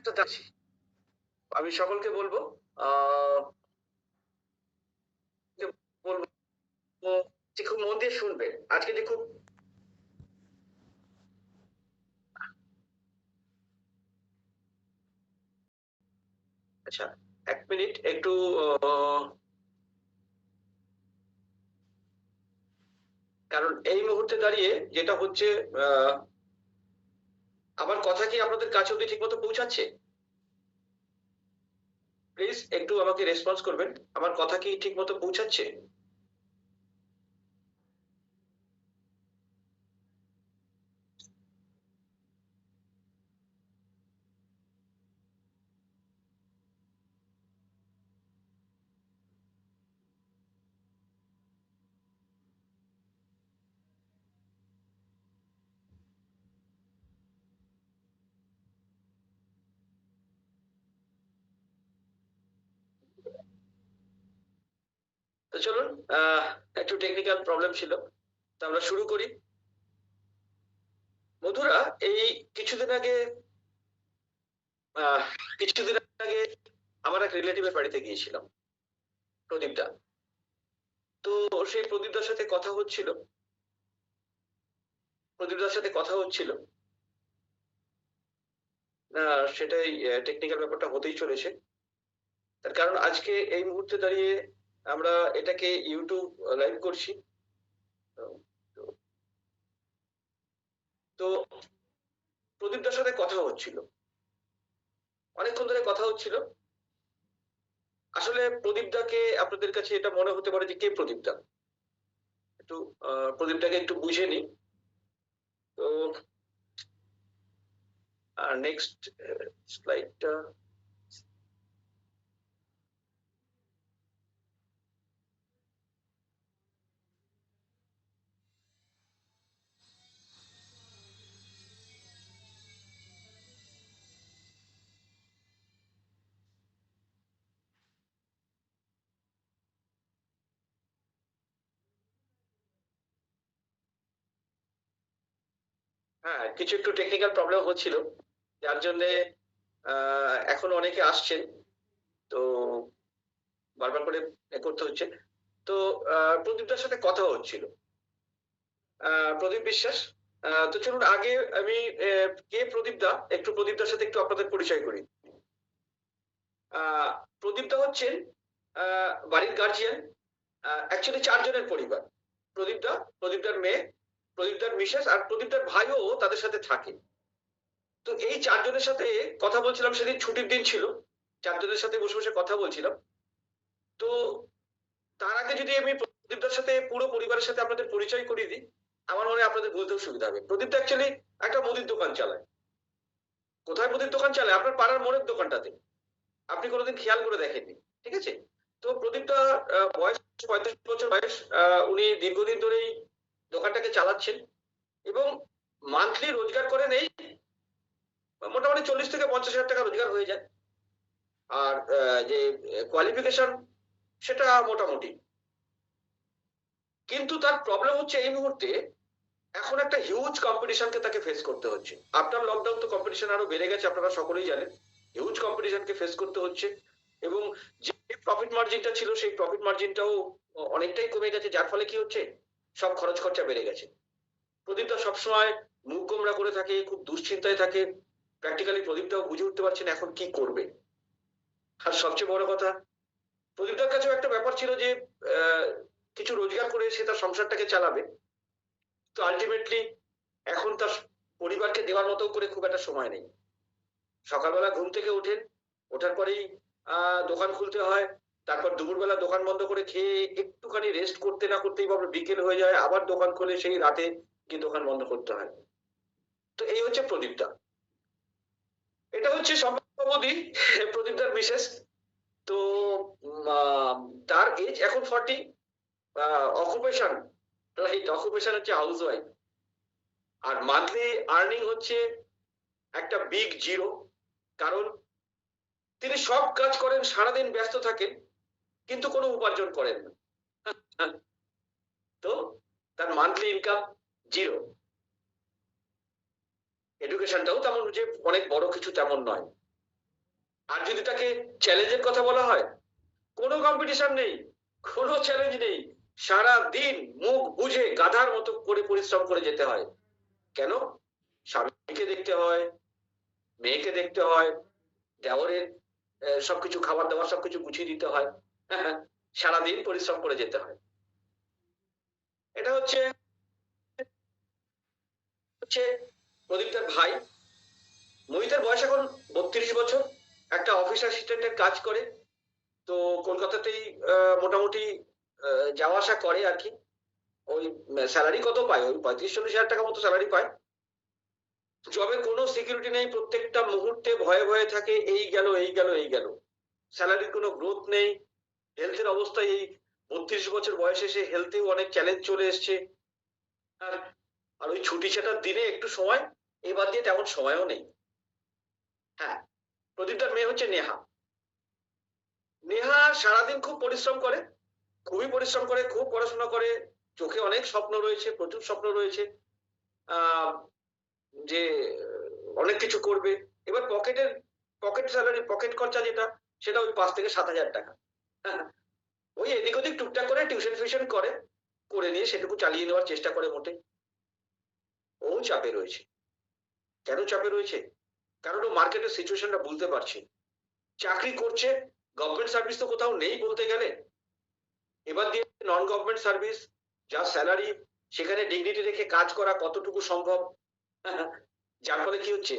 একটা যাচ্ছি, আমি সকলকে বলবো আহ যে বলবো যে খুব মন দিয়ে শুনবে আজকে যে খুব আচ্ছা 1 মিনিট একটু আহ, কারণ এই মুহূর্তে দাঁড়িয়ে যেটা হচ্ছে আহ আমার কথা কি আপনাদের কাছে অব্দি ঠিক মতো পৌঁছাচ্ছে? প্লিজ একটু আমাকে রেসপন্স করবেন, আমার কথা কি ঠিক মতো পৌঁছাচ্ছে? তো চলুন, একটু টেকনিক্যাল প্রবলেম ছিল, তো আমরা শুরু করি। বন্ধুরা, এই কিছুদিন আগে আহ কিছুদিন আগে আমার এক রিলেটিভের বাড়িতে গিয়েছিলাম, প্রদীপদা। তো সেই প্রদীপদার সাথে কথা হচ্ছিল, প্রদীপদার সাথে কথা হচ্ছিল সেটাই, টেকনিক্যাল ব্যাপারটা হতেই চলেছে। তার কারণ আজকে এই মুহূর্তে দাঁড়িয়ে আমরা এটাকে ইউটিউব লাইভ করছি। তো তো প্রদীপদার সাথে কথা হচ্ছিল, অনেকক্ষণ ধরে কথা হচ্ছিল। আসলে প্রদীপদাকে আপনাদের কাছে এটা মনে হতে পারে যে কে প্রদীপদা, একটু প্রদীপটাকে একটু বুঝে নি। তো নেক্সট স্লাইডটা। হ্যাঁ, কিছু একটু টেকনিক্যাল প্রবলেম হচ্ছিল, যার জন্য এখন অনেকে আসছেন, তো বারবার করে করতে হচ্ছে। তো প্রদীপদার সাথে কথা হচ্ছিল, প্রদীপ বিশ্বাস। তো চলুন আগে আমি কে প্রদীপদা, একটু প্রদীপদার সাথে একটু আপনাদের পরিচয় করি। আহ প্রদীপদা হচ্ছেন বাড়ির গার্জিয়ান। অ্যাকচুয়ালি 4 জনের পরিবার: প্রদীপদা, প্রদীপদার মেয়ে, প্রদীপদার মিসেস, আর প্রদীপদার ভাইও তাদের সাথে থাকে। তো এই 4 জনের সাথে কথা বলছিলাম, সেদিন ছুটির দিন ছিল, 4 জনের সাথে বসে বসে কথা বলছিলাম। তো তার আগে যদি আমি প্রদীপদার সাথে পুরো পরিবারের সাথে আপনাদের পরিচয় করিয়ে দিই, আমার মনে হয় আপনাদের বুঝতেও সুবিধা হবে। প্রদীপদা অ্যাকচুয়ালি একটা মুদির দোকান চালায়। কোথায় মুদির দোকান চালায়? আপনার পাড়ার মোড়ের দোকানটাতে। আপনি কোনোদিন খেয়াল করে দেখেননি, ঠিক আছে? তো প্রদীপদা বয়স 35 বছর বয়স। উনি দীর্ঘদিন ধরেই দোকানটাকে চালাচ্ছেন এবং মান্থলি রোজগার করেন এই মোটামুটি 40 থেকে 50 হাজার টাকা রোজগার হয়ে যায়। আর যে কোয়ালিফিকেশন সেটা মোটামুটি। কিন্তু তার প্রবলেম হচ্ছে এই মুহূর্তে এখন একটা হিউজ কম্পিটিশনকে তাকে ফেস করতে হচ্ছে। আফটার লকডাউন তো কম্পিটিশন আরো বেড়ে গেছে, আপনারা সকলেই জানেন। হিউজ কম্পিটিশনকে ফেস করতে হচ্ছে এবং যে প্রফিট মার্জিনটা ছিল সেই প্রফিট মার্জিনটাও অনেকটাই কমে গেছে, যার ফলে কি হচ্ছে, সব খরচ খরচা বেড়ে গেছে। প্রদীপদা সবসময় মুখ গোমরা করে থাকে, খুব দুশ্চিন্তায় থাকে। প্র্যাকটিক্যালি প্রদীপদাও বুঝে উঠতে পারছেন এখন কি করবে। আর সবচেয়ে বড় কথা, প্রদীপদার কাছেও একটা ব্যাপার ছিল যে আহ, কিছু রোজগার করে সে তার সংসারটাকে চালাবে। তো আলটিমেটলি এখন তার পরিবারকে দেওয়ার মতো করে খুব একটা সময় নেই। সকালবেলা ঘুম থেকে ওঠেন, ওঠার পরেই দোকান খুলতে হয়, তারপর দুপুরবেলা দোকান বন্ধ করে খেয়ে একটুখানি রেস্ট করতে না করতেই বাবা বিকেল হয়ে যায়, আবার দোকান খুলে সেই রাতে গিয়ে দোকান বন্ধ করতে হয়। তো এই হচ্ছে প্রদীপদা। এটা হচ্ছে সম্ভবতী প্রদীপদার বিশেষ। তো তার এজ এখন 40। অকুপেশন, রাইট, অকুপেশন হচ্ছে হাউস ওয়াইফ। আর মান্থলি আর্নিং হচ্ছে একটা বিগ জিরো। কারণ তিনি সব কাজ করেন, সারাদিন ব্যস্ত থাকেন, কিন্তু কোনো উপার্জন করেন না। তো তার মান্থলি ইনকাম জিরো। এডুকেশনটাও তেমন যে অনেক বড় কিছু তেমন নয়। আর যদি তাকে চ্যালেঞ্জের কথা বলা হয়, কোনো কম্পিটিশন নেই, কোনো চ্যালেঞ্জ নেই, সারা দিন মুখ বুঝে গাধার মতো করে পরিশ্রম করে যেতে হয়। কেন? স্বামীকে দেখতে হয়, মেয়েকে দেখতে হয়, দেওরের সবকিছু খাবার দাবার সবকিছু গুছিয়ে দিতে হয়। সারাদিন পরিশ্রম করে যেতে হয়। এটা হচ্ছে হচ্ছে প্রদীপদার ভাই। মোহিতের বয়স এখন 32 বছর, একটা অফিস অ্যাসিস্ট্যান্টের কাজ করে। তো কলকাতাতেই মোটামুটি যাওয়া আসা করে আর কি। ওই স্যালারি কত পায়, ওই 35-40 হাজার টাকা মতো স্যালারি পায়। জবে কোনো সিকিউরিটি নেই, প্রত্যেকটা মুহূর্তে ভয়ে ভয়ে থাকে, এই গেল এই গেল এই গেল। স্যালারির কোনো গ্রোথ নেই। হেলথের অবস্থা, এই 32 বছর বয়সে সে হেলথেও অনেক চ্যালেঞ্জ চলে এসছে। আর আর ওই ছুটি ছাটার দিনে একটু সময়, এবার দিয়ে তেমন সময়ও নেই। হ্যাঁ, প্রদীপদার মেয়ে হচ্ছে নেহা। নেহা সারাদিন খুব পরিশ্রম করে, খুবই পরিশ্রম করে, খুব পড়াশোনা করে, চোখে অনেক স্বপ্ন রয়েছে, প্রচুর স্বপ্ন রয়েছে। আহ যে অনেক কিছু করবে। এবার পকেট স্যালারি, পকেট খরচা যেটা, সেটা ওই 5 থেকে 7 হাজার টাকা। ওই এদিক ওদিক টুকটাক করে টিউশন ফিউশন করে, করে নিয়ে সেটুকু চালিয়ে নেওয়ার চেষ্টা করে মোটে। ও চাপে রয়েছে। কেন চাপে রয়েছে? কারণ ও মার্কেটের সিচুয়েশনটা বুঝতে পারছে। চাকরি করছে, গভর্নমেন্ট সার্ভিস তো কোথাও নেই বলতে গেলে। এবার দিয়ে নন গভর্নমেন্ট সার্ভিস, যা স্যালারি, সেখানে ডিগনিটি রেখে কাজ করা কতটুকু সম্ভব? যার ফলে কি হচ্ছে,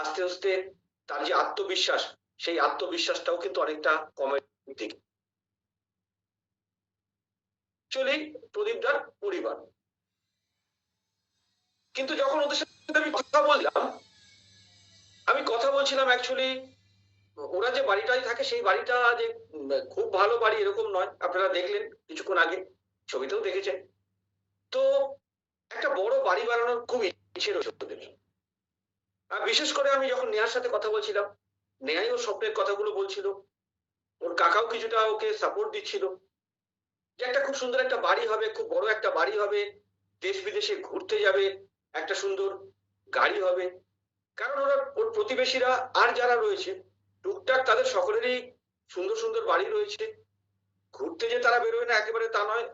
আস্তে আস্তে তার যে আত্মবিশ্বাস, সেই আত্মবিশ্বাসটাও কিন্তু অনেকটা কমের দিকে চলেই প্রদীপদার পরিবার। কিন্তু যখন ওদের সাথে আমি কথা বললাম, আমি কথা বলছিলাম অ্যাকচুয়ালি, ওরা যে বাড়িটায় থাকে সেই বাড়িটা যে খুব ভালো বাড়ি এরকম নয়, আপনারা দেখলেন কিছুক্ষণ আগে, ছবিতেও দেখেছেন। তো একটা বড় বাড়ি বানানোর খুব ইচ্ছে রয়েছে ওদের। আর বিশেষ করে আমি যখন নেহার সাথে কথা বলছিলাম, নেহাই ওর স্বপ্নের কথাগুলো বলছিল, ওর কাকাও কিছুটা ওকে সাপোর্ট দিচ্ছিল, যে একটা খুব সুন্দর একটা বাড়ি হবে, খুব বড় একটা বাড়ি হবে, দেশ বিদেশে ঘুরতে যাবে, একটা সুন্দর গাড়ি হবে। কারণ ওরা, ওর প্রতিবেশীরা আর যারা রয়েছে টুকটাক তাদের সকলেরই সুন্দর সুন্দর বাড়ি রয়েছে। ঘুরতে যে তারা বেরোয় না একেবারে তা নয়,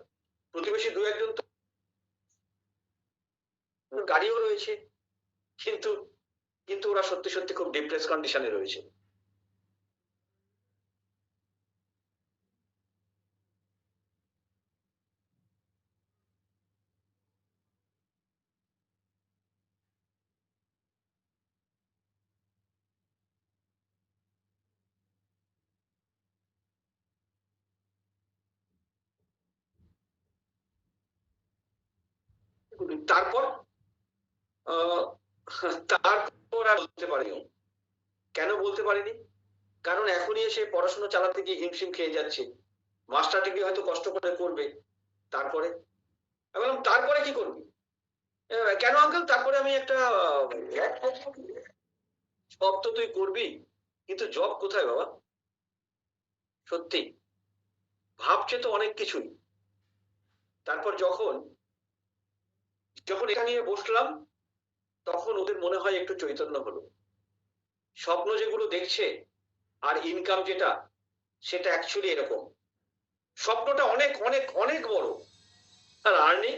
প্রতিবেশী দু একজন তো গাড়িও রয়েছে। কিন্তু কিন্তু ওরা সত্যি সত্যি খুব ডিপ্রেস কন্ডিশনে রয়েছে। তারপর আহ, তারপর আর বলতে পারিনি। কেন বলতে পারিনি? কারণ এখনই এসে পড়াশোনা চালাতে গিয়ে হিমশিম খেয়ে যাচ্ছে। মাস্টার ডিগ্রি হয়তো কষ্ট করে করবে, তারপরে আমি বললাম তারপরে কি করবি? কেন আঙ্কেল, তারপরে আমি একটা জব তো তুই করবি, কিন্তু জব কোথায় বাবা? সত্যি ভাবছে তো অনেক কিছুই। তারপর যখন যখন এটা নিয়ে বসলাম, তখন ওদের মনে হয় একটু চৈতন্য হলো। স্বপ্ন যেগুলো দেখছে আর ইনকাম যেটা, সেটা অ্যাকচুয়ালি এরকম। স্বপ্নটা অনেক অনেক অনেক বড়, আর আর্নিং,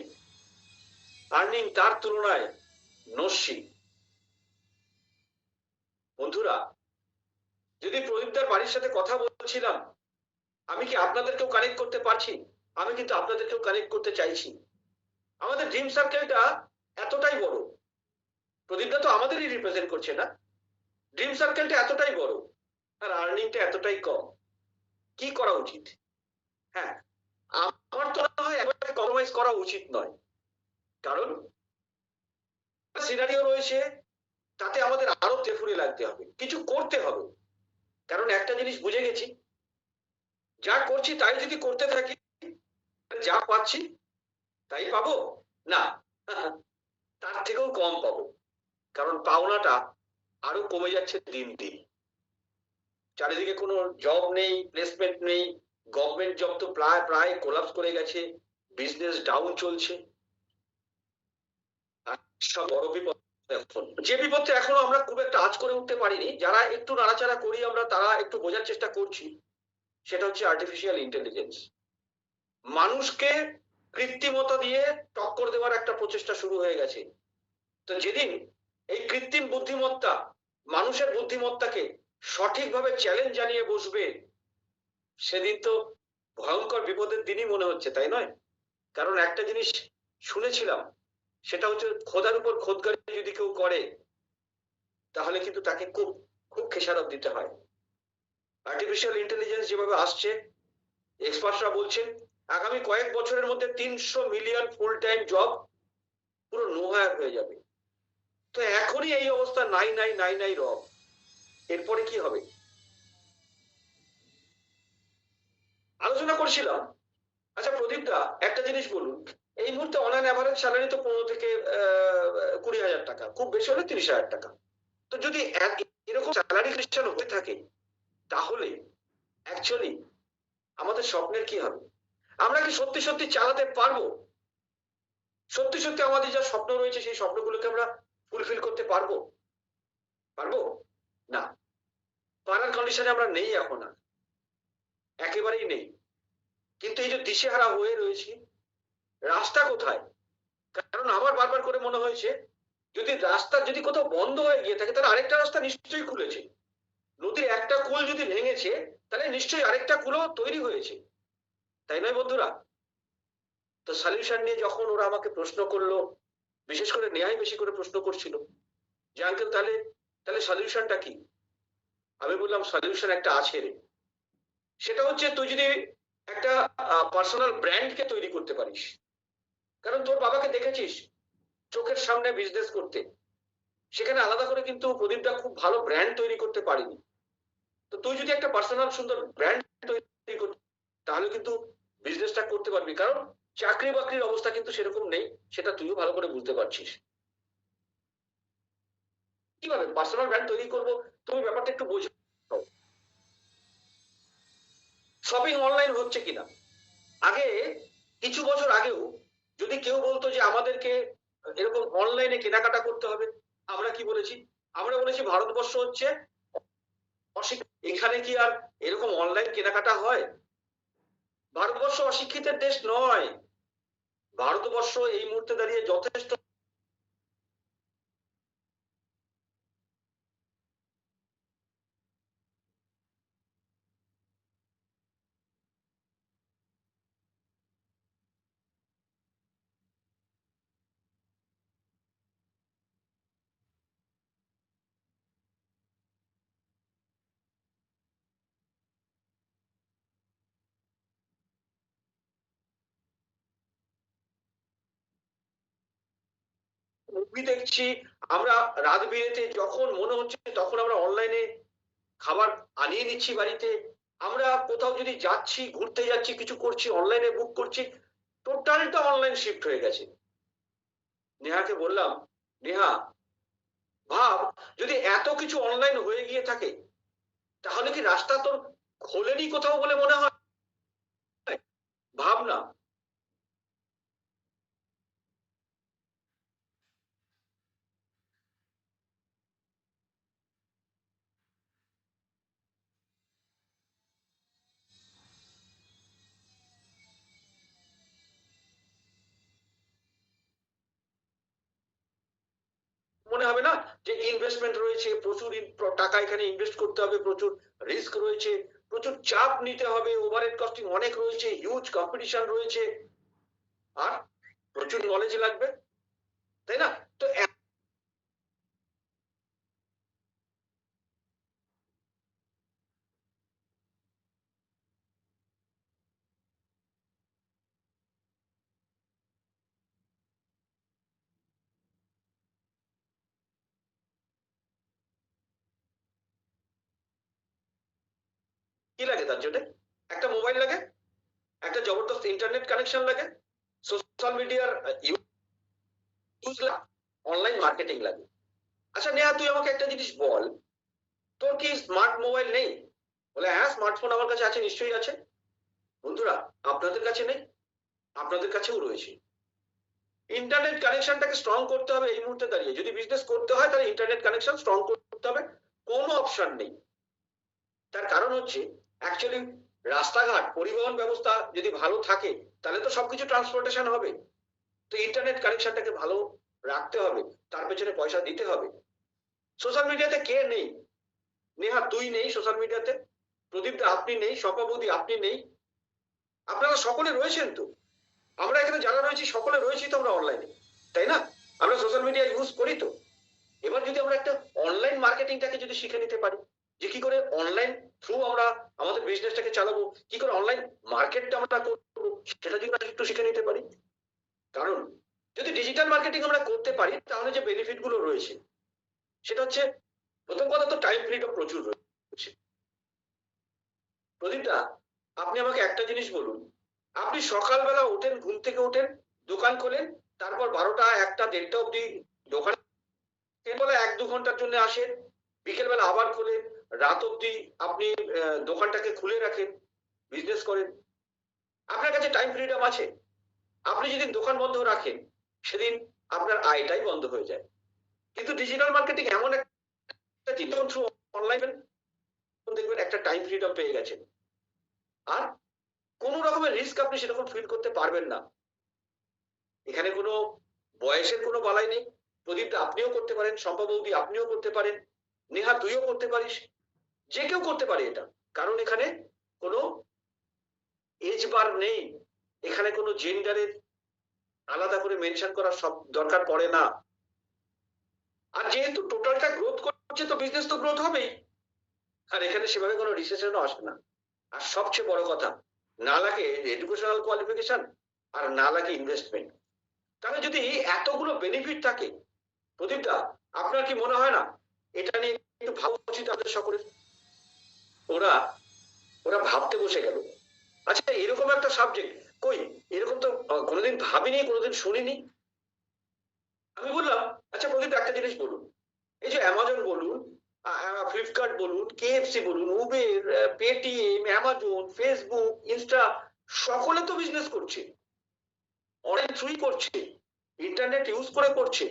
আর্নিং তার তুলনায় নস্যি। বন্ধুরা, যদি প্রদীপদার বাড়ির সাথে কথা বলছিলাম, আমি কি আপনাদেরকেও কানেক্ট করতে পারছি? আমি কিন্তু আপনাদেরকেও কানেক্ট করতে চাইছি। আমাদের ড্রিম সার্কেলটা এতটাই বড়, প্রদীপদা তো আমাদেরই রিপ্রেজেন্ট করছে না, ড্রিম সার্কেলটা এতটাই বড় আর আর্নিংটা এতটাই কম। কি করা উচিত? হ্যাঁ, আমার তো মনে হয় একবারে কম্প্রোমাইজ করা উচিত নয়। কারণ সিনারিও রয়েছে, তাতে আমাদের আরো তেফুরে লাগতে হবে, কিছু করতে হবে। কারণ একটা জিনিস বুঝে গেছি, যা করছি তাই যদি করতে থাকি, যা পাচ্ছি তাই পাবো না, তার থেকেও কম পাবো। কারণ পাওনাটা আরো কমে যাচ্ছে দিন দিন। চারিদিকে কোনো জব নেই, প্লেসমেন্ট নেই, গভর্নমেন্ট জব তো প্রায় প্রায় কোলাপস করে গেছে, বিজনেস ডাউন চলছে। আর সব বড় বিপদ। এখন যে বিপদটা এখনো আমরা খুব একটা আজ করে উঠতে পারিনি, যারা একটু নাড়াচাড়া করি আমরা তারা একটু বোঝার চেষ্টা করছি, সেটা হচ্ছে আর্টিফিশিয়াল ইন্টেলিজেন্স। মানুষকে কৃত্রিমতা দিয়ে টক্কর দেওয়ার একটা প্রচেষ্টা শুরু হয়ে গেছে। তো যেদিন এই কৃত্রিম বুদ্ধিমত্তা মানুষের বুদ্ধিমত্তাকে সঠিকভাবে চ্যালেঞ্জ জানিয়ে বসবে, সেদিন তো ভয়ঙ্কর বিপদের দিনই মনে হচ্ছে, তাই নয়? কারণ একটা জিনিস শুনেছিলাম, সেটা হচ্ছে খোদার উপর খোদগাড়ি যদি কেউ করে তাহলে কিন্তু তাকে খুব খুব খেসারত দিতে হয়। আর্টিফিশিয়াল ইন্টেলিজেন্স যেভাবে আসছে, এক্সপার্টরা বলছেন আগামী কয়েক বছরের মধ্যে 300 মিলিয়ন ফুল টাইম জব পুরো নোহায়ার হয়ে যাবে। তো এখনই এই অবস্থা, নাই নাই নাই নাই রব, এরপরে কি হবে? আলোচনা করছিলাম, আচ্ছা প্রদীপ দা একটা জিনিস বলুন, এই মুহূর্তে অন অ্যান অ্যাভারেজ স্যালারি তো 15 থেকে 20,000 টাকা, খুব বেশি হলে 30,000 টাকা। তো যদি এরকম স্যালারি ক্রিস্টান হয়ে থাকে, তাহলে অ্যাকচুয়ালি আমাদের স্বপ্নের কি হবে? আমরা কি সত্যি সত্যি চালাতে পারবো? সত্যি সত্যি আমাদের যা স্বপ্ন রয়েছে সেই স্বপ্নগুলোকে আমরা ফুলফিল করতে পারবো? পারবো না, পারার কন্ডিশনে আমরা নেই এখন, আর একেবারেই নেই। কিন্তু এই যে দিশেহারা হয়ে রয়েছি, রাস্তা কোথায়? কারণ আমার বারবার করে মনে হয়েছে, যদি রাস্তা যদি কোথাও বন্ধ হয়ে গিয়ে থাকে তাহলে আরেকটা রাস্তা নিশ্চয়ই খুলেছে। নদীর একটা কুল যদি ভেঙেছে তাহলে নিশ্চয়ই আরেকটা কুলও তৈরি হয়েছে, তাই নয় বন্ধুরা? তো সলিউশন নিয়ে যখন ওরা আমাকে প্রশ্ন করলো, বিশেষ করে নেহাই বেশি করে প্রশ্ন করছিল যে আঙ্কেল তাহলে তাহলে সলিউশনটা কি? আমি বললাম সলিউশন একটা আছে রে, সেটা হচ্ছে তুই যদি একটা পার্সোনাল ব্র্যান্ডকে তৈরি করতে পারিস। কারণ তোর বাবাকে দেখেছিস চোখের সামনে বিজনেস করতে, সেখানে আলাদা করে কিন্তু প্রদীপটা খুব ভালো ব্র্যান্ড তৈরি করতে পারিনি। তো তুই যদি একটা পার্সোনাল সুন্দর ব্র্যান্ড তৈরি করতে, তাহলে কিন্তু বিজনেসটা করতে পারবি। কারণ চাকরি বাকরির অবস্থা কিন্তু সেরকম নেই, সেটা তুইও ভালো করে বুঝতে পারছিস। কিভাবে পার্সোনাল ব্র্যান্ড তৈরি করবো, তুমি ব্যাপারটা একটু বোঝো। শপিং অনলাইন হচ্ছে কিনা, আগে কিছু বছর আগেও যদি কেউ বলতো যে আমাদেরকে এরকম অনলাইনে কেনাকাটা করতে হবে, আমরা কি বলেছি? আমরা বলেছি ভারতবর্ষ হচ্ছে এখানে কি আর এরকম অনলাইন কেনাকাটা হয়? ভারতবর্ষ অশিক্ষিতের দেশ নয়, ভারতবর্ষ এই মুহূর্তে দাঁড়িয়ে যথেষ্ট মুভি দেখছি আমরা, রাত বিরেতে যখন মনে হচ্ছে তখন আমরা অনলাইনে খাবার আনিয়ে নিচ্ছি বাড়িতে। আমরা কোথাও যদি যাচ্ছি, ঘুরতে যাচ্ছি, কিছু করছি, অনলাইনে বুক করছি। টোটালটা অনলাইন শিফট হয়ে গেছে। নেহাকে বললাম, নেহা ভাব, যদি এত কিছু অনলাইন হয়ে গিয়ে থাকে তাহলে কি রাস্তা তোর খোলেনি কোথাও বলে মনে হয়? ভাব না। মনে হবে না যে ইনভেস্টমেন্ট রয়েছে, প্রচুর টাকা এখানে ইনভেস্ট করতে হবে, প্রচুর রিস্ক রয়েছে, প্রচুর চাপ নিতে হবে, ওভারহেড কস্টিং অনেক রয়েছে, হিউজ কম্পিটিশন রয়েছে, আর প্রচুর নলেজ লাগবে, তাই না? তো কি লাগে তার জন্য? একটা মোবাইল লাগে, একটা জবরদস্ত ইন্টারনেট কানেকশন লাগে, সোশ্যাল মিডিয়ার ইউজ লাগে, অনলাইন মার্কেটিং লাগে। আচ্ছা নেহা, তুই আমাকে একটা জিনিস বল, তোর কি স্মার্ট মোবাইল নেই? বলে হ্যাঁ, স্মার্টফোন আমার কাছে আছে, নিশ্চয়ই আছে। বন্ধুরা, আপনাদের কাছে নেই? আপনাদের কাছেও রয়েছে। ইন্টারনেট কানেকশনটাকে স্ট্রং করতে হবে এই মুহূর্তে দাঁড়িয়ে। যদি বিজনেস করতে হয় তাহলে ইন্টারনেট কানেকশন স্ট্রং করতে করতে হবে, কোনো অপশন নেই। তার কারণ হচ্ছে অ্যাকচুয়ালি রাস্তাঘাট পরিবহন ব্যবস্থা যদি ভালো থাকে তাহলে তো সবকিছু ট্রান্সপোর্টেশন হবে। তো ইন্টারনেট কানেকশনটাকে ভালো রাখতে হবে, তার পেছনে পয়সা দিতে হবে। সোশ্যাল মিডিয়াতে কে নেই? নেহা তুই নেই সোশ্যাল মিডিয়াতে, প্রদীপ দা আপনি নেই, সভাপতি আপনি নেই, আপনারা সকলে রয়েছেন তো। আমরা এখানে যারা রয়েছি সকলে রয়েছি তো আমরা অনলাইনে, তাই না? আমরা সোশ্যাল মিডিয়া ইউজ করি তো। এবার যদি আমরা একটা অনলাইন মার্কেটিংটাকে যদি শিখে নিতে পারি, যে কি করে অনলাইন থ্রু আমরা আমাদের বিজনেসটাকে চালাবো, কি করে অনলাইন মার্কেটটা আমরা করবো, সেটা যদি আমরা একটু শিখে নিতে পারি। কারণ যদি ডিজিটাল মার্কেটিং আমরা করতে পারি তাহলে যে বেনিফিট গুলো রয়েছে সেটা হচ্ছে, প্রথম কথা তো টাইম ফ্রিডম প্রচুর রয়েছে। প্রদীপদা আপনি আমাকে একটা জিনিস বলুন, আপনি সকালবেলা ওঠেন, ঘুম থেকে ওঠেন, দোকান খোলেন, তারপর 12টা 1টা 1:30টা অব্দি দোকান, এরপরে 1-2 ঘন্টার জন্য আসেন, বিকেলবেলা আবার খোলেন, রাত অব্দি আপনি দোকানটাকে খুলে রাখেন, বিজনেস করেন, আপনার কাছে টাইম ফ্রিডম আছে। আপনি যেদিন দোকান বন্ধ রাখেন সেদিন আপনার আয়টাই বন্ধ হয়ে যায়। কিন্তু ডিজিটাল মার্কেটিং এমন একটা জিনিস, থ্রু অনলাইন দেখবেন একটা টাইম ফ্রিডম পেয়ে গেছেন, আর কোন রকমের রিস্ক আপনি সেরকম ফিল করতে পারবেন না। এখানে কোনো বয়সের কোনো বালাই নেই। প্রদীপটা আপনিও করতে পারেন, শম্পা বৌদি আপনিও করতে পারেন, নেহা তুইও করতে পারিস, যে কেউ করতে পারে এটা। কারণ এখানে কোনো এজ বার নেই, এখানে কোনো জেন্ডারের আলাদা করে মেনশন করার সব দরকার পড়ে না। আর যেহেতু টোটালটা গ্রোথ করছে তো বিজনেস তো গ্রোথ হবেই, আর এখানে সেভাবে কোনো রিসেশনও আসে না। আর সবচেয়ে বড় কথা, না লাগে এডুকেশনাল কোয়ালিফিকেশন আর না লাগে ইনভেস্টমেন্ট। তাহলে যদি এতগুলো বেনিফিট থাকে, প্রদীপদা আপনার কি মনে হয় না এটা নিয়ে একটু ভাবা উচিত আমাদের সকলের? ওরা ওরা ভাবতে বসে গেল, আচ্ছা এরকম একটা সাবজেক্ট কই, এরকম তো কোনোদিন ভাবিনি, কোনোদিন শুনিনি। আমি বললাম আচ্ছা প্রদীপ একটা জিনিস বলুন, এই যে অ্যামাজন বলুন, ফ্লিপকার্ট বলুন, কেএফসি বলুন, Uber, Paytm, Amazon, Facebook, Insta, সকলে তো বিজনেস করছে, অনলাইন থ্রুই করছে, ইন্টারনেট ইউজ করে করছে,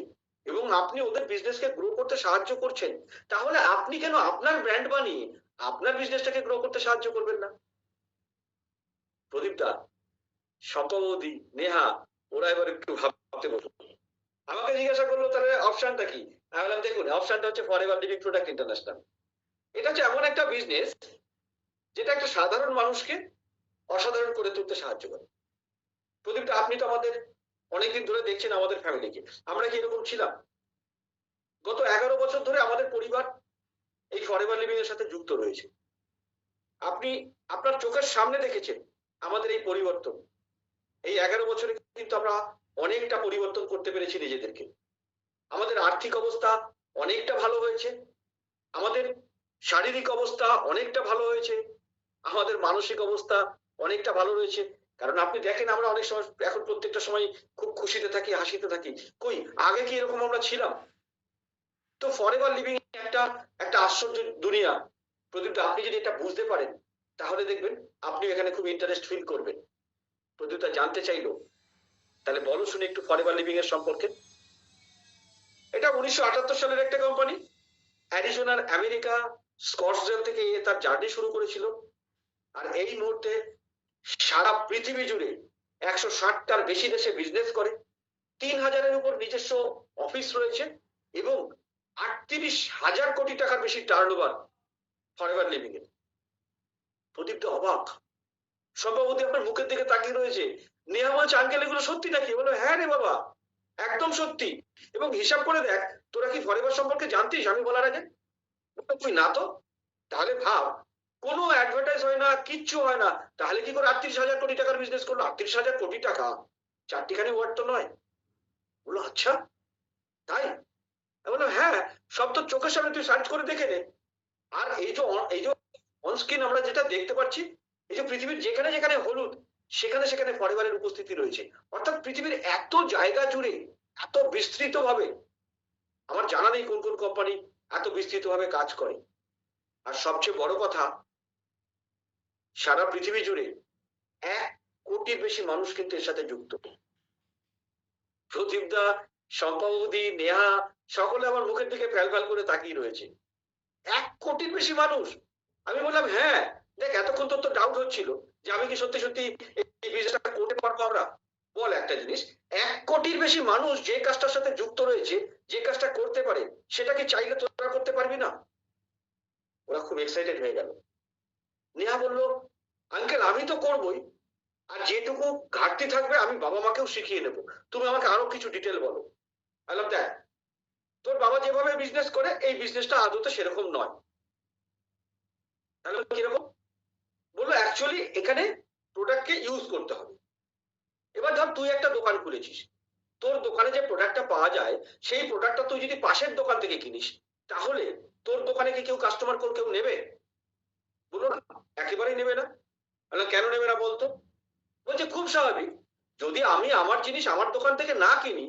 এবং আপনি ওদের বিজনেসকে গ্রো করতে সাহায্য করছেন। তাহলে আপনি কেন আপনার ব্র্যান্ড বানিয়ে আপনার বিজনেসটাকে গ্রো করতে সাহায্য করবেন না? প্রদীপ দা, শম্পা, নেহা, ওরা এবার একটু ভাবতে বসুন। আমাকে জিজ্ঞাসা করলো তাহলে অপশনটা কি, আমি বললাম দেখুন অপশনটা হচ্ছে ফরএভার লিভিং প্রোডাক্ট ইন্টারন্যাশনাল। এটা হচ্ছে এমন একটা বিজনেস যেটা একটা সাধারণ মানুষকে অসাধারণ করে তুলতে সাহায্য করে। প্রদীপটা আপনি তো আমাদের অনেকদিন ধরে দেখছেন আমাদের ফ্যামিলিকে, আমরা কি এরকম ছিলাম? গত 11 বছর ধরে আমাদের পরিবার এই ফরএভার লিভিং এর সাথে যুক্ত রয়েছে। আপনি আপনার চোখের সামনে দেখেছেন আমাদের এই পরিবর্তন। এই 11 বছরে কিন্তু আমরা অনেকটা পরিবর্তন করতে পেরেছি নিজেদেরকে। আমাদের আর্থিক অবস্থা অনেকটা ভালো হয়েছে, আমাদের শারীরিক অবস্থা অনেকটা ভালো হয়েছে, আমাদের মানসিক অবস্থা অনেকটা ভালো রয়েছে। কারণ আপনি দেখেন আমরা অনেক সময় এখন প্রত্যেকটা সময় খুব খুশিতে থাকি, হাসিতে থাকি, কই আগে কি এরকম আমরা ছিলাম? তো ফরএভার লিভিং একটা একটা আশ্চর্য দুনিয়া। প্রদীপটা আপনি যদি এটা বুঝতে পারেন তাহলে দেখবেন আপনি এখানে খুব ইন্টারেস্ট ফিল করবেন। প্রদীপটা জানতে চাইলো তাহলে বলো শুনে একটু ফরএভার লিভিং এর সম্পর্কে। এটা 1978 সালের একটা কোম্পানি, অ্যারিজোনার আমেরিকা স্কটসডেল থেকে তার জার্নি শুরু করেছিল। আর এই মুহূর্তে সারা পৃথিবী জুড়ে 160টার বেশি দেশে বিজনেস করে, 3000-এর উপর নিজস্ব অফিস রয়েছে, এবং 38,000 কোটি টাকার বেশি টার্নওভার ফরএভার লিভিং এর। প্রদীপ তো অবাক, সভাপতি আপনার মুখের দিকে তাকিয়ে রয়েছে। নেহা বলছে আঙ্কেল এগুলো সত্যি নাকি? বলো হ্যাঁ রে বাবা, একদম সত্যি। এবং হিসাব করে দেখ তোরা কি ফরএভার সম্পর্কে জানতিস আমি বলার আগে? তুই না তো, তাহলে ভাব কোনো অ্যাডভার্টাইজ হয় না, কিচ্ছু হয় না, তাহলে কি করে 38,000 কোটি টাকার বিজনেস করলো? 38,000 কোটি টাকা চারটিখানি ওয়ার্ড তো নয়। বললো আচ্ছা তাই? আমি বললাম হ্যাঁ, সব তো চোখের সামনে, তুই সার্চ করে দেখে নে। আর এই যে অনস্ক্রিন আমরা যেটা দেখতে পাচ্ছি, এই যে পৃথিবীর যেখানে যেখানে হলুদ সেখানে সেখানে ফরএভারের উপস্থিতি রয়েছে। অর্থাৎ পৃথিবীর এত জায়গা জুড়ে এত বিস্তৃত ভাবে, আমার জানা নেই কোন কোন কোম্পানি এত বিস্তৃত ভাবে কাজ করে। আর সবচেয়ে বড় কথা, সারা পৃথিবী জুড়ে 1 কোটির বেশি মানুষ কিন্তু এর সাথে যুক্ত। প্রদীপদা, শম্পা, নেহা সকলে আমার মুখের দিকে ফ্যাল ফ্যাল করে তাকিয়ে রয়েছে। 1 কোটির বেশি মানুষ। আমি বললাম হ্যাঁ, দেখ এতক্ষণ তোর তো ডাউট হচ্ছিল যে আমি কি সত্যি সত্যি এই বিজনেসটা করতে পারবো আমরা। বল একটা জিনিস, 1 কোটির বেশি মানুষ যে কাজটার সাথে যুক্ত রয়েছে, যে কাজটা করতে পারে, সেটা কি চাইলে তোরা করতে পারবি না? ওরা খুব এক্সাইটেড হয়ে গেল। নেহা বলল, আঙ্কেল আমি তো করবই, আর যেটুকু ঘাটতি থাকবে আমি বাবা মাকেও শিখিয়ে নেবো, তুমি আমাকে আরো কিছু ডিটেল বলো। বললাম দেখ, তোর বাবা যেভাবে বিজনেস করে এই বিজনেসটা আদতে সেরকম নয়। তাহলে কিরকম? বললো অ্যাকচুয়ালি এখানে প্রোডাক্টকে ইউজ করতে হবে। এবার ধর তুই একটা দোকান খুলেছিস, তোর দোকানে যে প্রোডাক্টটা পাওয়া যায় সেই প্রোডাক্টটা তুই যদি পাশের দোকান থেকে কিনিস, তাহলে তোর দোকানে কি কেউ কাস্টমার কেউ নেবে? বললো না, একেবারেই নেবে না। কেন নেবে না বলতো? বলছে খুব স্বাভাবিক, যদি আমি আমার জিনিস আমার দোকান থেকে না কিনি,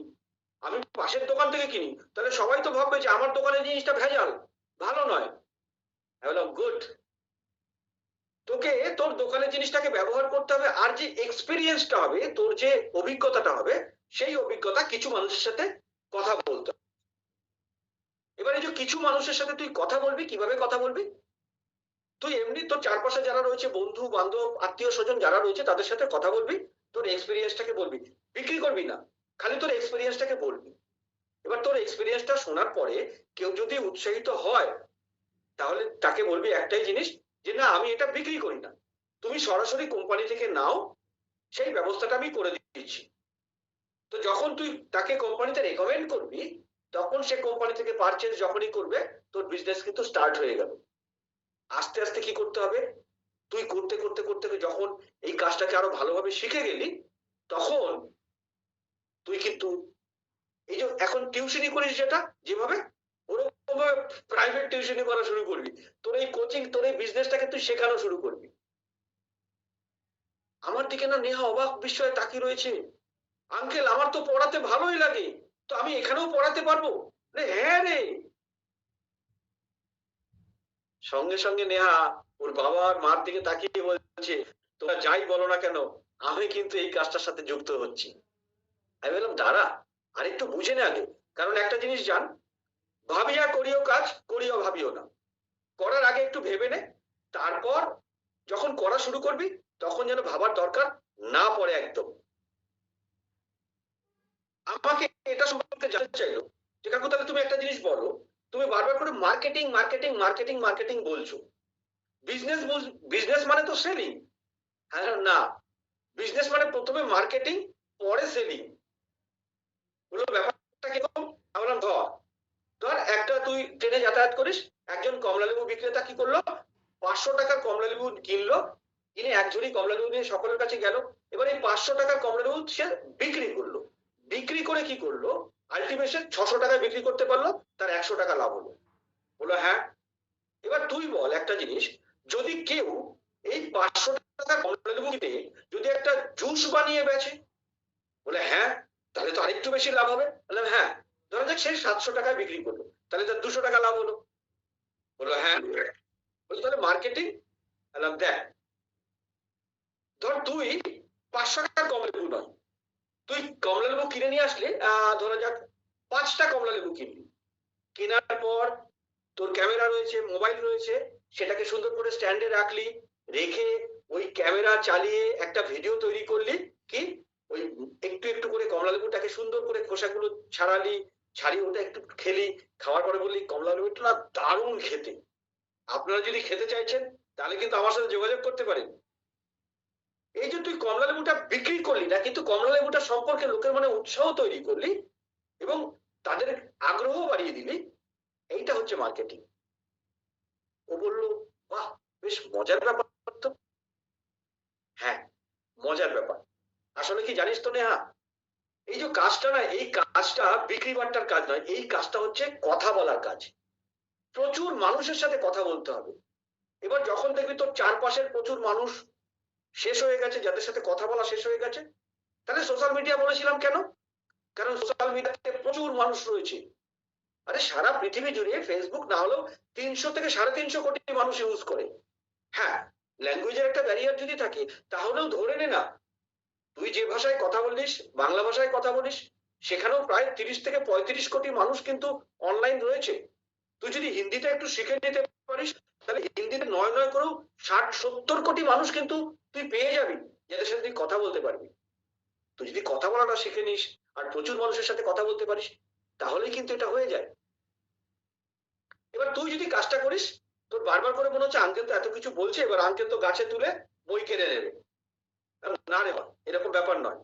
আমি পাশের দোকান থেকে কিনি, তাহলে সবাই তো ভাববে যে আমার দোকানের জিনিসটা ভেজাল, ভালো নয়। আমি বললাম গুড, তোকে তোর দোকানের জিনিসটাকে ব্যবহার করতে হবে, আর যে এক্সপিরিয়েন্সটা হবে, তোর যে অভিজ্ঞতাটা হবে, সেই অভিজ্ঞতা কিছু মানুষের সাথে কথা বলতে হবে। এবার এই যে কিছু মানুষের সাথে তুই কথা বলবি, কিভাবে কথা বলবি? তুই এমনি তোর চারপাশে যারা রয়েছে, বন্ধু বান্ধব আত্মীয় স্বজন যারা রয়েছে, তাদের সাথে কথা বলবি, তোর এক্সপিরিয়েন্সটাকে বলবি, বিক্রি করবি না, খালি তোর এক্সপিরিয়েন্সটাকে বলবি। এবার তোর এক্সপিরিয়েন্সটা শোনার পরে কেউ যদি উৎসাহিত হয়, তাহলে তাকে বলবি একটাই জিনিস, যে না আমি এটা বিক্রি করি না, তুমি সরাসরি কোম্পানি থেকে নাও, সেই ব্যবস্থাটা আমি করে দিচ্ছি। তো যখন তুই তাকে কোম্পানিতে রেকমেন্ড করবি, তখন সে কোম্পানি থেকে পারচেজ যখনই করবে, তোর বিজনেস কিন্তু স্টার্ট হয়ে গেল। আস্তে আস্তে কি করতে হবে, তুই করতে করতে করতে যখন এই কাজটাকে আরো ভালোভাবে শিখে গেলি, তখন তুই কিন্তু এই যে এখন টিউশনি করিস যেটা যেভাবে, ওরকম ভাবে প্রাইভেট টিউশনি করা শুরু করবি, তোর এই কোচিং, তোর এই বিজনেসটাকে তুই শেখানো শুরু করবি। আমার দিকে না নেহা অবাক বিস্ময়ে তাকিয়ে রয়েছে। আঙ্কেল আমার তো পড়াতে ভালোই লাগে, তো আমি এখানেও পড়াতে পারবো? হ্যাঁ রে। সঙ্গে সঙ্গে নেহা ওর বাবা আর মার দিকে তাকিয়ে বলছে, তোমরা যাই বলো না কেন, আমি কিন্তু এই কাজটার সাথে যুক্ত হচ্ছি। আমি বললাম দাঁড়া, আর একটু বুঝে নে আগে, কারণ একটা জিনিস জান, ভাবিয়া করিও কাজ, করিও ভাবিও না। করার আগে একটু ভেবে নে, তারপর যখন করা শুরু করবি, তখন যেন ভাবার দরকার না পড়ে একদম। আমাকে এটা সম্পর্কে জানতে চাইলো যে কাকু তাহলে তুমি একটা জিনিস বলো, তুমি বারবার করে মার্কেটিং মার্কেটিং মার্কেটিং মার্কেটিং বলছো, বিজনেস বিজনেস মানে তো সেলিং। হ্যাঁ না, বিজনেস মানে প্রথমে মার্কেটিং, পরে সেলিং। বললো ব্যাপারটা কিরকম? আমি বললাম ধর, ধর একটা তুই ট্রেনে যাতায়াত করিস, একজন কমলালেবু বিক্রেতা কি করলো, 500 টাকার কমলালেবু কিনলো, কিনে এক ঝুড়ি কমলালেবু নিয়ে সকলের কাছে গেল। এবার এই 500 টাকার কমলালেবু সে বিক্রি করলো, বিক্রি করে কি করলো, আলটিমেটলি 600 টাকায় বিক্রি করতে পারলো, তার 100 টাকা লাভ হলো। বললো হ্যাঁ। এবার তুই বল একটা জিনিস, যদি কেউ এই 500 টাকার কমলালেবু কিনে যদি একটা জুস বানিয়ে বেচে, বলে হ্যাঁ, তাহলে তো আরেকটু বেশি লাভ হবে। বললাম হ্যাঁ, ধরা যাক সে 700 টাকায় বিক্রি করলো, তাহলে তার 200 টাকা লাভ হলো। বললো হ্যাঁ। বললো তাহলে মার্কেটিং? বললাম দেখ, ধর তুই 500 টাকার কমলালেবু নয়, তুই কমলালেবু কিনে নিয়ে আসলে, ধরা যাক 5টা কমলালেবু কিনলি, কেনার পর তোর ক্যামেরা রয়েছে, মোবাইল রয়েছে, সেটাকে সুন্দর করে স্ট্যান্ডে রাখলি, রেখে ওই ক্যামেরা চালিয়ে একটা ভিডিও তৈরি করলি, কি ওই একটু একটু করে কমলা লেবুটাকে সুন্দর করে খোসাগুলো ছাড়ালি, ছাড়িয়ে ওটা একটু খেলি, খাওয়ার পরে বললি কমলা লেবুটা না দারুণ খেতে, আপনারা যদি খেতে চাইছেন তাহলে কিন্তু আমার সাথে যোগাযোগ করতে পারেন। এই যে তুই কমলা লেবুটা বিক্রি করলি না, কিন্তু কমলা লেবুটা সম্পর্কে লোকের মনে উৎসাহ তৈরি করলি এবং তাদের আগ্রহ বাড়িয়ে দিলি, এইটা হচ্ছে মার্কেটিং। ও বললো বাহ, বেশ মজার ব্যাপার তো। হ্যাঁ, মজার ব্যাপার। আসলে কি জানিস তো নেহা, এই যে কাজটা না, এই কাজটা বিক্রি বাট্টার কাজ নয়, এই কাজটা হচ্ছে কথা বলার কাজ। প্রচুর মানুষের সাথে কথা বলতে হবে। এবার যখন দেখবি তোর চারপাশের প্রচুর মানুষ শেষ হয়ে গেছে, যাদের সাথে কথা বলা শেষ হয়ে গেছে, তাহলে সোশ্যাল মিডিয়া বলেছিলাম কেন? কারণ সোশ্যাল মিডিয়াতে প্রচুর মানুষ রয়েছে। আরে সারা পৃথিবী জুড়ে ফেসবুক না হলেও 300 থেকে 350 কোটি মানুষ ইউজ করে। হ্যাঁ, ল্যাঙ্গুয়েজের একটা ব্যারিয়ার যদি থাকে, তাহলেও ধরে নে না, তুই যে ভাষায় কথা বলিস, বাংলা ভাষায় কথা বলিস, সেখানেও প্রায় 30 থেকে 35 কোটি মানুষ কিন্তু অনলাইন রয়েছে। তুই যদি হিন্দিটা একটু শিখে নিতে পারিস, তাহলে হিন্দিতে নয় নয় করেও 60-70 কোটি মানুষ কিন্তু তুই পেয়ে যাবি, যাদের সাথে তুই কথা বলতে পারবি। তুই যদি কথা বলাটা শিখে নিস আর প্রচুর মানুষের সাথে কথা বলতে পারিস, তাহলেই কিন্তু এটা হয়ে যায়। এবার তুই যদি কাজটা করিস, তোর বারবার করে মনে হচ্ছে আঙ্কেল তো এত কিছু বলছে, এবার আঙ্কেল তো গাছে তুলে বই কেড়ে নেবে। না রে মা, এরকম ব্যাপার নয়।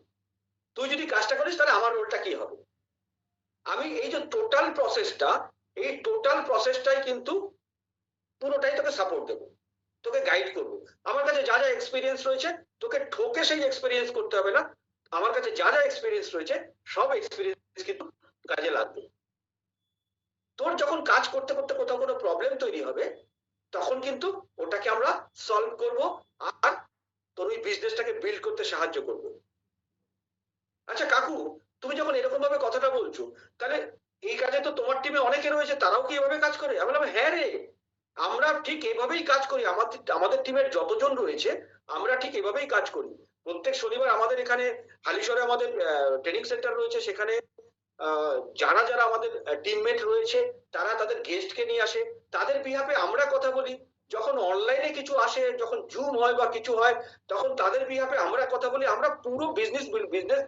তুই যদি কাজটা করিস তাহলে আমার রোলটা কি হবে? আমি এই যে টোটাল প্রসেসটা, এই টোটাল প্রসেসটাই কিন্তু পুরোটাই তোকে সাপোর্ট দেবো, তোকে গাইড করবো। আমার কাছে যা যা এক্সপিরিয়েন্স রয়েছে, তোকে ঠকে সেই এক্সপিরিয়েন্স করতে হবে না। আমার কাছে যা যা এক্সপিরিয়েন্স রয়েছে, সব এক্সপিরিয়েন্স কিন্তু কাজে লাগবে। তোর যখন কাজ করতে করতে কোথাও কোনো প্রবলেম তৈরি হবে, তখন কিন্তু ওটাকে আমরা সলভ করব, আর তোর ওই বিজনেসটাকে বিল্ড করতে সাহায্য করব। আচ্ছা কাকু, তুমি যখন এরকম ভাবে কথাটা বলছো, তাহলে এই কাজে তো তোমার টিমে অনেকে রয়েছে, তারাও কি এভাবে কাজ করে? আমি বললাম হ্যাঁ রে, আমরা ঠিক এভাবেই কাজ করি। আমাদের টিমের যতজন রয়েছে, আমরা ঠিক এভাবেই কাজ করি। প্রত্যেক শনিবার আমাদের এখানে হালিশহরে আমাদের ট্রেনিং সেন্টার রয়েছে, সেখানে যারা যারা আমাদের টিমমেট রয়েছে, তারা তাদের গেস্টকে নিয়ে আসে, তাদের বিহাফে আমরা কথা বলি। যখন অনলাইনে কিছু আসে, যখন জুম হয় বা কিছু হয়, তখন তাদের বিহাফে আমরা কথা বলি। আমরা পুরো বিজনেস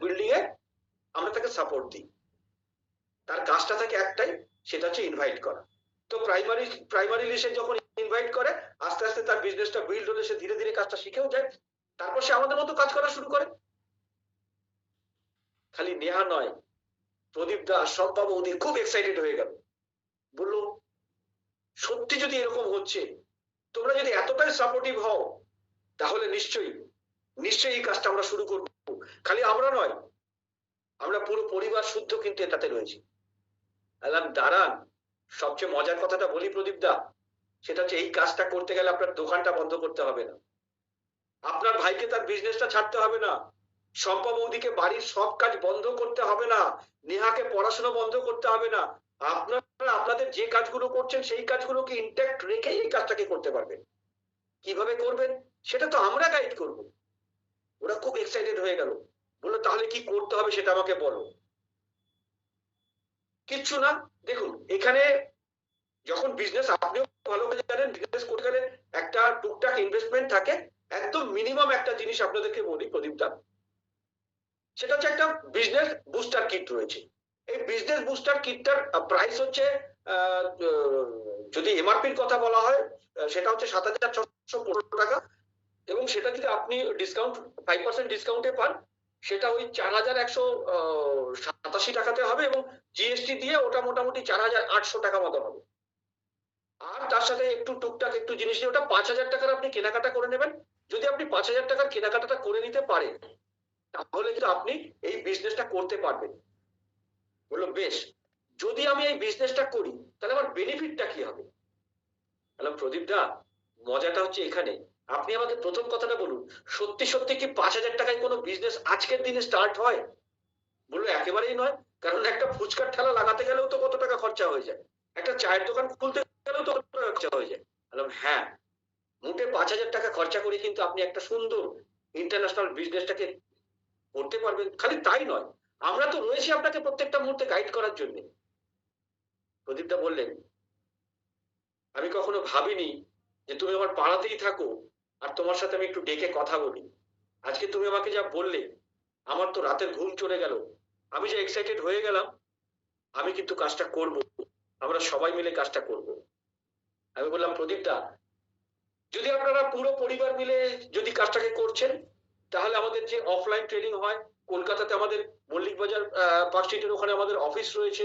বিল্ডিং এ আমরা তাকে সাপোর্ট দিই। তার কাজটা থাকে একটাই, সেটা হচ্ছে ইনভাইট করা। তো প্রাইমারি সে যখন ইনভাইট করে, আস্তে আস্তে তার বিজনেসটা বিল্ড হলে সে ধীরে ধীরে কাজটা শিখেও যায়, তারপর সে আমাদের মতো কাজ করা শুরু করে। খালি নেহা নয়, প্রদীপ দা, শম্পা বৌদি খুব এক্সাইটেড হয়ে গেল, বললো সত্যি যদি এরকম হচ্ছে, তোমরা যদি এতটাই সাপোর্টিভ হও, তাহলে নিশ্চয়ই নিশ্চয়ই এই কাজটা আমরা শুরু করব। খালি আমরা নয়, আমরা পুরো পরিবার শুদ্ধ কিন্তু এটাতে রয়েছি। আলাম দাঁড়ান, সবচেয়ে মজার কথাটা বলি প্রদীপ দা, সেটা হচ্ছে এই কাজটা করতে গেলে আপনার দোকানটা বন্ধ করতে হবে না, আপনার ভাইকে তার বিজনেসটা ছাড়তে হবে না, শম্পা বৌদিকে বাড়ির সব কাজ বন্ধ করতে হবে না, নেহাকে পড়াশোনা বন্ধ করতে হবে না। আপনারা আপনাদের যে কাজগুলো করছেন, সেই কাজগুলোকে ইনট্যাক্ট রেখে এই কাজটাকে করতে পারবেন। কিভাবে করবেন সেটা তো আমরা গাইড করব। ওরা খুব এক্সাইটেড হয়ে গেল, বললো তাহলে কি করতে হবে সেটা আমাকে বলো। কিচ্ছু না, দেখুন এখানে যখন বিজনেস, আপনিও ভালো করে জানেন, বিজনেস করতে গেলে একটা টুকটাক ইনভেস্টমেন্ট থাকে। একদম মিনিমাম একটা জিনিস আপনাদেরকে বলি প্রদীপ দা, সেটা হচ্ছে একটা বিজনেস বুস্টার কিট রয়েছে। এই বিজনেস বুস্টার কিটটার প্রাইস হচ্ছে, যদি এমআরপির কথা বলা হয়, সেটা হচ্ছে 7,615 টাকা, এবং সেটা যদি আপনি ডিসকাউন্ট 5% ডিসকাউন্টে পান, সেটা ওই 4,187 টাকাতে হবে, এবং জিএসটি দিয়ে ওটা মোটামুটি 4,800 টাকা মতো হবে। আর তার সাথে একটু টুকটাক একটু জিনিস দিয়ে ওটা 5,000 টাকার আপনি কেনাকাটা করে নেবেন। যদি আপনি 5,000 টাকার কেনাকাটাটা করে নিতে পারেন, তাহলে কিন্তু আপনি এই বিজনেসটা করতে পারবেন। বললো বেশ, যদি আমি এই বিজনেসটা করি, তাহলে আমার বেনিফিটটা কি হবে? বললাম প্রদীপ দা, মজাটা হচ্ছে এখানে, আপনি আমাকে প্রথম কথাটা বলুন, সত্যি সত্যি কি 5,000 টাকায় কোনো বিজনেস আজকের দিনে স্টার্ট হয়? বললো একেবারেই নয়, কারণ একটা ফুচকার ঠেলা লাগাতে গেলেও তো কত টাকা খরচা হয়ে যায়, একটা চায়ের দোকান খুলতে গেলেও তো কত টাকা খরচা হয়ে যায়। বললাম হ্যাঁ, মোটে 5,000 টাকা খরচা করে কিন্তু আপনি একটা সুন্দর ইন্টারন্যাশনাল বিজনেসটাকে করতে পারবেন। খালি তাই নয়, আমরা তো রয়েছি আপনাকে প্রত্যেকটা মুহূর্তে গাইড করার জন্য। প্রদীপদা বললেন, আমি কখনো ভাবিনি যে তুমি আমার পাড়াতেই থাকো, আর তোমার সাথে আমি একটু ডেকে কথা বলি। আজকে তুমি আমাকে যা বললে, আমার তো রাতের ঘুম চলে গেল, আমি যে এক্সাইটেড হয়ে গেলাম। আমি কিন্তু কাজটা করব, আমরা সবাই মিলে কাজটা করব। আমি বললাম প্রদীপদা, যদি আপনারা পুরো পরিবার মিলে যদি কাজটাকে করছেন, তাহলে আমাদের যে অফলাইন ট্রেনিং হয় কলকাতাতে, আমাদের মল্লিক বাজার পার্ক স্ট্রিটের ওখানে আমাদের অফিস রয়েছে,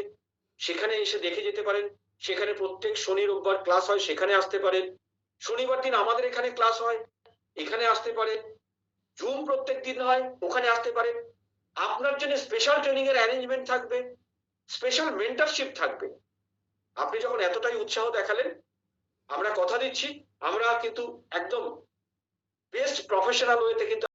সেখানে এসে দেখে যেতে পারেন। সেখানে প্রত্যেক শনি রোববার ক্লাস হয়, সেখানে আসতে পারেন। শনিবার দিন আমাদের এখানে ক্লাস হয়, এখানে আসতে পারেন। জুম প্রত্যেক দিন হয়, ওখানে আসতে পারেন। আপনার জন্য স্পেশাল ট্রেনিং এর অ্যারেঞ্জমেন্ট থাকবে, স্পেশাল মেন্টরশিপ থাকবে। আপনি যখন এতটাই উৎসাহ দেখালেন, আমরা কথা দিচ্ছি, আমরা কিন্তু একদম বেস্ট প্রফেশনাল ওয়েতে কিন্তু